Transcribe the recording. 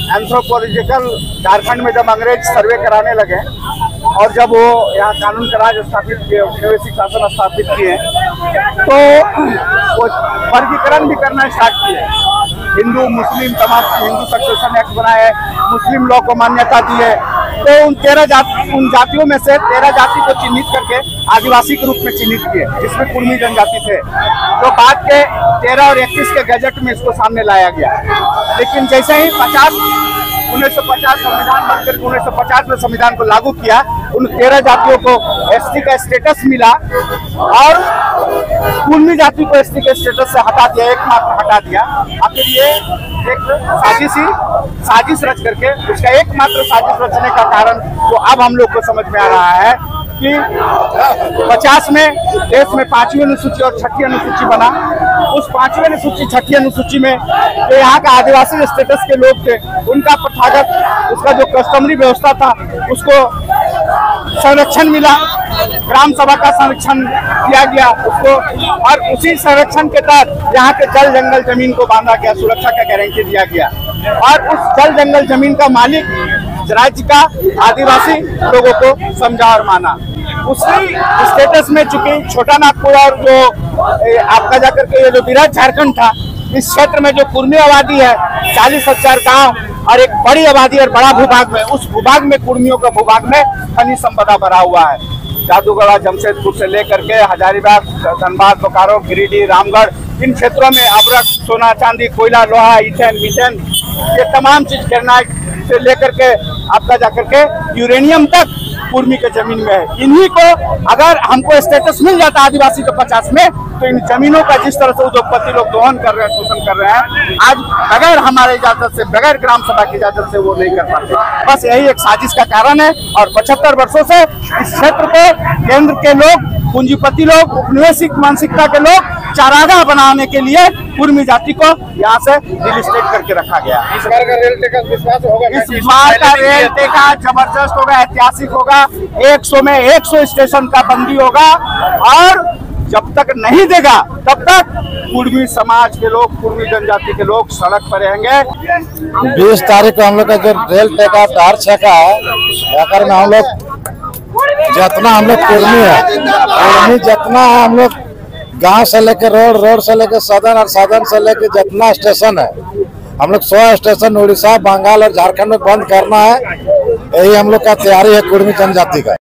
Anthropological Jharkhand में जब अंग्रेज सर्वे कराने लगे और जब वो यहाँ कानून का राज स्थापित किए, औपनिवेशिक शासन स्थापित किए, तो वो वर्गीकरण भी करना स्टार्ट किए। हिंदू मुस्लिम तमाम हिंदू सक्सेशन एक्ट बनाए, मुस्लिम लॉ को मान्यता दिए। तो उन जातियों में से 13 जाति को चिन्हित करके आदिवासी के रूप में चिन्हित किए, जिसमें कुर्मी जनजाति थे, जो बाद के 13 और 31 के गजट में इसको सामने लाया गया। लेकिन जैसे ही 1950 संविधान बनकर 1950 में संविधान को लागू किया, उन 13 जातियों को एसटी का स्टेटस मिला और कुर्मी जाति को एसटी के स्टेटस से हटा दिया, एकमात्र हटा दिया। आखिर ये एक साजिश रच करके, उसका एकमात्र साजिश रचने का कारण जो अब हम लोग को समझ में आ रहा है कि 50 में देश में 5वीं अनुसूची और 6ठी अनुसूची बना। उस 5वीं अनुसूची 6ठी अनुसूची में जो यहाँ का आदिवासी स्टेटस के लोग थे, उनका प्रथागत उसका जो कस्टमरी व्यवस्था था उसको संरक्षण मिला, ग्राम सभा का संरक्षण किया गया उसको, और उसी संरक्षण के तहत यहाँ के जल जंगल जमीन को बांधा गया, सुरक्षा का गारंटी दिया गया। और उस जल जंगल जमीन का मालिक राज्य का आदिवासी लोगों को समझा और माना। उसी स्टेटस में चूंकि छोटा नागपुर और जो आपका जाकर के ये जो विराट झारखंड था, इस क्षेत्र में जो कुर्मी आबादी है 40,000 गांव और एक बड़ी आबादी और बड़ा भूभाग में, उस भूभाग में कुर्मियों का भूभाग में खनिज संपदा भरा हुआ है। जादूगढ़ जमशेदपुर से लेकर के हजारीबाग, धनबाद, बोकारो, गिरिडीह, रामगढ़, इन क्षेत्रों में अभ्रक, सोना, चांदी, कोयला, लोहा, ईथेन, मीथेन, ये तमाम चीज ग्रेनाइट से लेकर के आपका जाकर के यूरेनियम तक कुर्मी के जमीन में है। इन्हीं को अगर हमको स्टेटस मिल जाता आदिवासी के 50 में, तो इन जमीनों का जिस तरह से उद्योगपति लोग दोहन कर रहे हैं, शोषण कर रहे हैं, आज बगैर हमारे इजाजत से, बगैर ग्राम सभा की इजाजत से वो नहीं कर पाते। बस यही एक साजिश का कारण है। और 75 वर्षों से इस क्षेत्र को केंद्र के लोग, पूंजीपति लोग, उपनिवेशिक मानसिकता के लोग चारागाह बनाने के लिए कुर्मी जाति को यहाँ से डिलिस्टेट करके रखा गया। इस बार का रेल टेका विश्वास होगा? इस बार का रेल टेका जबरदस्त होगा, ऐतिहासिक होगा। 100 में 100 स्टेशन का बंदी होगा और जब तक नहीं देगा तब तक कुर्मी समाज के लोग, कुर्मी जनजाति के लोग सड़क पर रहेंगे। 20 तारीख को हम लोग का जो रेल टेका टार छेका है, में हम लोग जितना हम लोग कुर्मी है, कुर्मी जितना है, हम लोग गांव से लेकर रोड से लेकर सदन और सदन से लेकर जितना स्टेशन है, हम लोग 100 स्टेशन उड़ीसा, बंगाल और झारखंड में बंद करना है। यही हम लोग का तैयारी है कुर्मी जनजाति का।